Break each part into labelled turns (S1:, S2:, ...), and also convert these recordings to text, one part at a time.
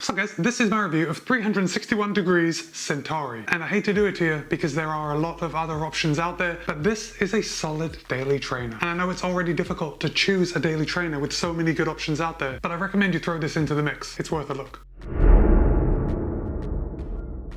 S1: So guys, this is my review of 361 Degrees Centauri. And I hate to do it to you because there are a lot of other options out there, but this is a solid daily trainer. And I know it's already difficult to choose a daily trainer with so many good options out there, but I recommend you throw this into the mix. It's worth a look.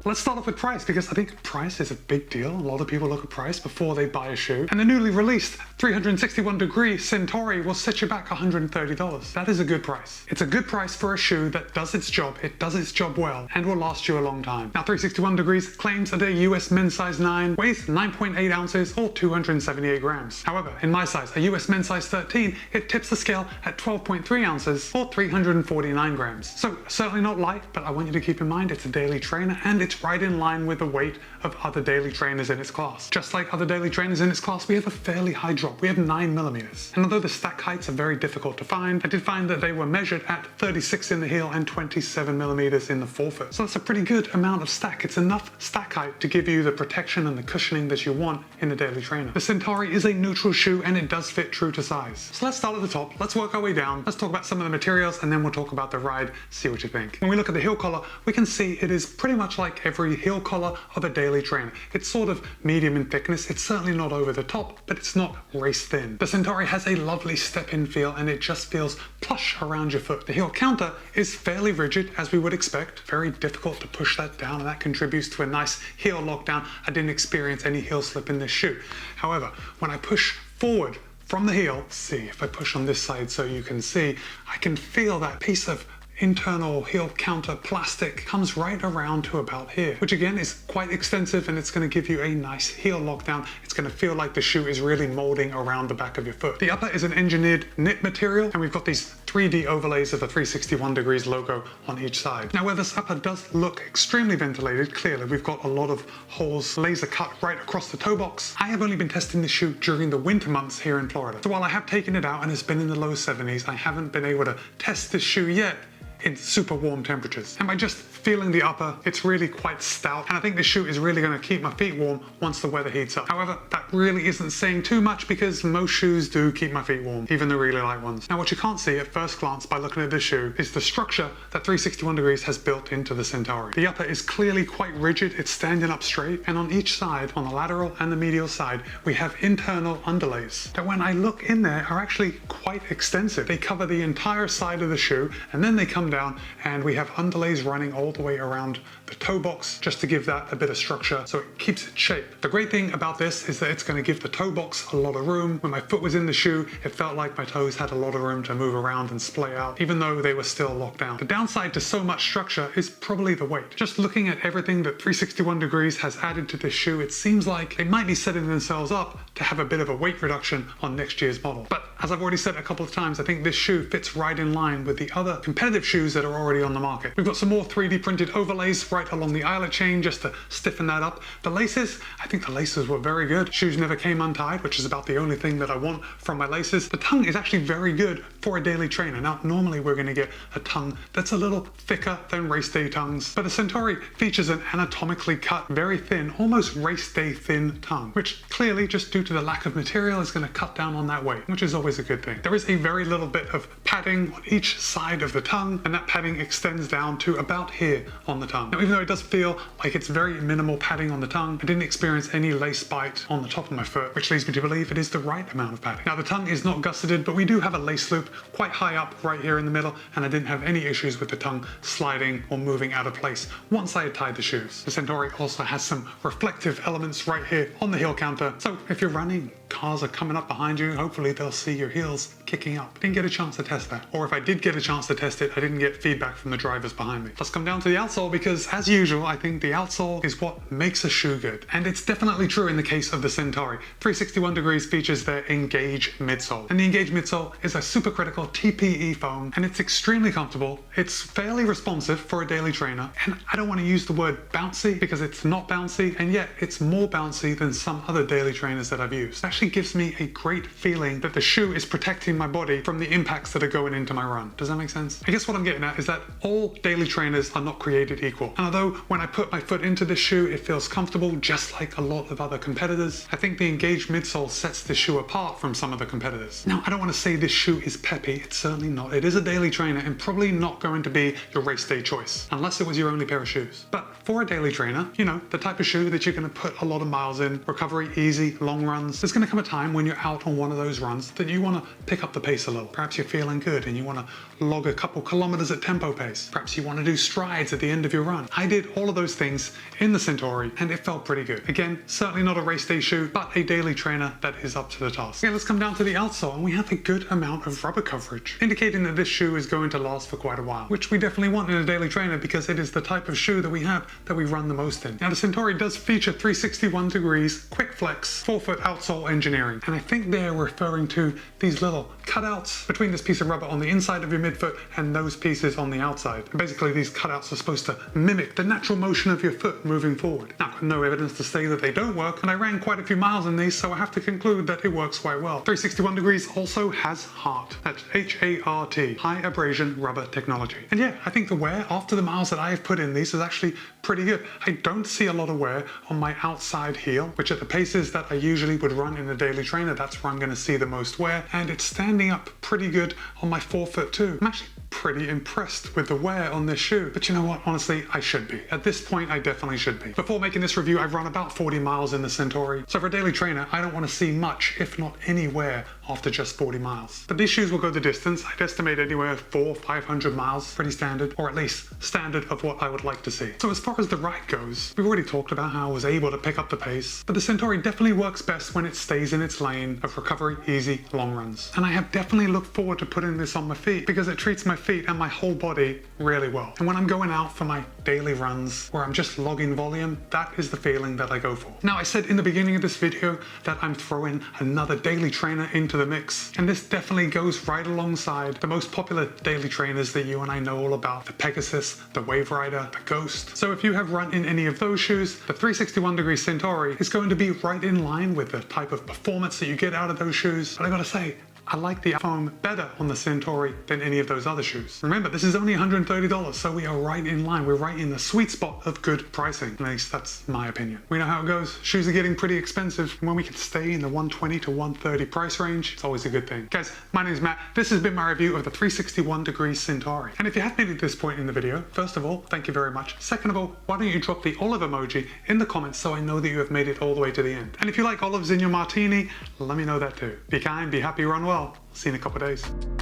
S1: Let's start off with price, because I think price is a big deal. A lot of people look at price before they buy a shoe. And the newly released 361 Degree Centauri will set you back $130. That is a good price. It's a good price for a shoe that does its job, it does its job well, and will last you a long time. Now 361 Degrees claims that their US men's size 9 weighs 9.8 ounces or 278 grams. However, in my size, a US men's size 13, it tips the scale at 12.3 ounces or 349 grams. So certainly not light, but I want you to keep in mind it's a daily trainer and it's right in line with the weight of other daily trainers in its class. Just like other daily trainers in its class, we have a fairly high drop. We have 9mm. And although the stack heights are very difficult to find, I did find that they were measured at 36 in the heel and 27mm in the forefoot. So that's a pretty good amount of stack. It's enough stack height to give you the protection and the cushioning that you want in a daily trainer. The Centauri is a neutral shoe and it does fit true to size. So let's start at the top. Let's work our way down. Let's talk about some of the materials and then we'll talk about the ride, see what you think. When we look at the heel collar, we can see it is pretty much like every heel collar of a daily trainer. It's sort of medium in thickness. It's certainly not over the top, but it's not race thin. The Centauri has a lovely step-in feel and it just feels plush around your foot. The heel counter is fairly rigid, as we would expect. Very difficult to push that down, and that contributes to a nice heel lockdown. I didn't experience any heel slip in this shoe. However, when I push forward from the heel, see if I push on this side so you can see, I can feel that piece of internal heel counter plastic comes right around to about here, which again is quite extensive, and it's going to give you a nice heel lockdown. It's going to feel like the shoe is really molding around the back of your foot. The upper is an engineered knit material, and we've got these 3D overlays of the 361 Degrees logo on each side. Now where this upper does look extremely ventilated, clearly we've got a lot of holes laser cut right across the toe box. I have only been testing this shoe during the winter months here in Florida. So while I have taken it out and it's been in the low 70s, I haven't been able to test this shoe yet in super warm temperatures. And by just feeling the upper, it's really quite stout, and I think this shoe is really going to keep my feet warm once the weather heats up. However, that really isn't saying too much because most shoes do keep my feet warm, even the really light ones. Now what you can't see at first glance by looking at this shoe is the structure that 361 Degrees has built into the Centauri. The upper is clearly quite rigid, it's standing up straight, and on each side, on the lateral and the medial side, we have internal underlays that when I look in there are actually quite extensive. They cover the entire side of the shoe, and then they come down and we have underlays running all the way around the toe box just to give that a bit of structure so it keeps its shape. The great thing about this is that it's going to give the toe box a lot of room. When my foot was in the shoe, it felt like my toes had a lot of room to move around and splay out, even though they were still locked down. The downside to so much structure is probably the weight. Just looking at everything that 361 Degrees has added to this shoe, it seems like they might be setting themselves up to have a bit of a weight reduction on next year's model. But as I've already said a couple of times, I think this shoe fits right in line with the other competitive shoes that are already on the market. We've got some more 3D printed overlays right along the eyelet chain just to stiffen that up. The laces, I think the laces were very good. Shoes never came untied, which is about the only thing that I want from my laces. The tongue is actually very good for a daily trainer. Now, normally we're going to get a tongue that's a little thicker than race day tongues, but the Centauri features an anatomically cut, very thin, almost race day thin tongue, which clearly, just due to the lack of material, is going to cut down on that weight, which is always a good thing. There is a very little bit of padding on each side of the tongue, and that padding extends down to about here on the tongue. Now, even though it does feel like it's very minimal padding on the tongue, I didn't experience any lace bite on the top of my foot, which leads me to believe it is the right amount of padding. Now, the tongue is not gusseted, but we do have a lace loop quite high up right here in the middle, and I didn't have any issues with the tongue sliding or moving out of place once I had tied the shoes. The Centauri also has some reflective elements right here on the heel counter, so if you're running, cars are coming up behind you, hopefully they'll see your heels kicking up. Didn't get a chance to test that. Or if I did get a chance to test it, I didn't get feedback from the drivers behind me. Let's come down to the outsole, because as usual, I think the outsole is what makes a shoe good. And it's definitely true in the case of the Centauri. 361 Degrees features their Engage midsole. And the Engage midsole is a supercritical TPE foam, and it's extremely comfortable. It's fairly responsive for a daily trainer. And I don't want to use the word bouncy because it's not bouncy, and yet it's more bouncy than some other daily trainers that I've used. It actually gives me a great feeling that the shoe is protecting my my body from the impacts that are going into my run. Does that make sense? I guess what I'm getting at is that all daily trainers are not created equal. And although when I put my foot into this shoe, it feels comfortable just like a lot of other competitors, I think the Engage midsole sets this shoe apart from some of the competitors. Now, I don't want to say this shoe is peppy. It's certainly not. It is a daily trainer and probably not going to be your race day choice, unless it was your only pair of shoes. But for a daily trainer, you know, the type of shoe that you're going to put a lot of miles in, recovery easy, long runs, there's going to come a time when you're out on one of those runs that you want to pick up the pace a little. Perhaps you're feeling good and you want to log a couple kilometers at tempo pace. Perhaps you want to do strides at the end of your run. I did all of those things in the Centauri and it felt pretty good. Again, certainly not a race day shoe, but a daily trainer that is up to the task. Okay, let's come down to the outsole, and we have a good amount of rubber coverage, indicating that this shoe is going to last for quite a while, which we definitely want in a daily trainer because it is the type of shoe that we have that we run the most in. Now, the Centauri does feature 361 degrees quick flex forefoot outsole engineering, and I think they're referring to these little cutouts between this piece of rubber on the inside of your midfoot and those pieces on the outside. And basically, these cutouts are supposed to mimic the natural motion of your foot moving forward. Now, I've got no evidence to say that they don't work, and I ran quite a few miles in these, so I have to conclude that it works quite well. 361 degrees also has HART. That's H-A-R-T, high abrasion rubber technology. And yeah, I think the wear after the miles that I have put in these is actually pretty good. I don't see a lot of wear on my outside heel, which at the paces that I usually would run in a daily trainer, that's where I'm going to see the most wear, and it's standing up pretty good on my forefoot too. I'm actually pretty impressed with the wear on this shoe, but you know what, honestly, I should be. At this point, I definitely should be. Before making this review, I've run about 40 miles in the Centauri, so for a daily trainer, I don't want to see much, if not any wear after just 40 miles. But these shoes will go the distance. I'd estimate anywhere 400-500 miles, pretty standard, or at least standard of what I would like to see. So as far as the ride goes, we've already talked about how I was able to pick up the pace, but the Centauri definitely works best when it stays in its lane of recovery, easy, long runs. And I have definitely looked forward to putting this on my feet because it treats my feet and my whole body really well. And when I'm going out for my daily runs where I'm just logging volume, that is the feeling that I go for. Now, I said in the beginning of this video that I'm throwing another daily trainer into the mix, and this definitely goes right alongside the most popular daily trainers that you and I know all about, the Pegasus, the Wave Rider, the Ghost. So if you have run in any of those shoes, the 361 degree Centauri is going to be right in line with the type of performance that you get out of those shoes. But I gotta say, I like the foam better on the Centauri than any of those other shoes. Remember, this is only $130, so we are right in line. We're right in the sweet spot of good pricing. At least that's my opinion. We know how it goes. Shoes are getting pretty expensive, and when we can stay in the $120 to $130 price range, it's always a good thing. Guys, my name is Matt. This has been my review of the 361 degree Centauri. And if you have made it to this point in the video, first of all, thank you very much. Second of all, why don't you drop the olive emoji in the comments so I know that you have made it all the way to the end. And if you like olives in your martini, let me know that too. Be kind, be happy, run well. See you in a couple of days.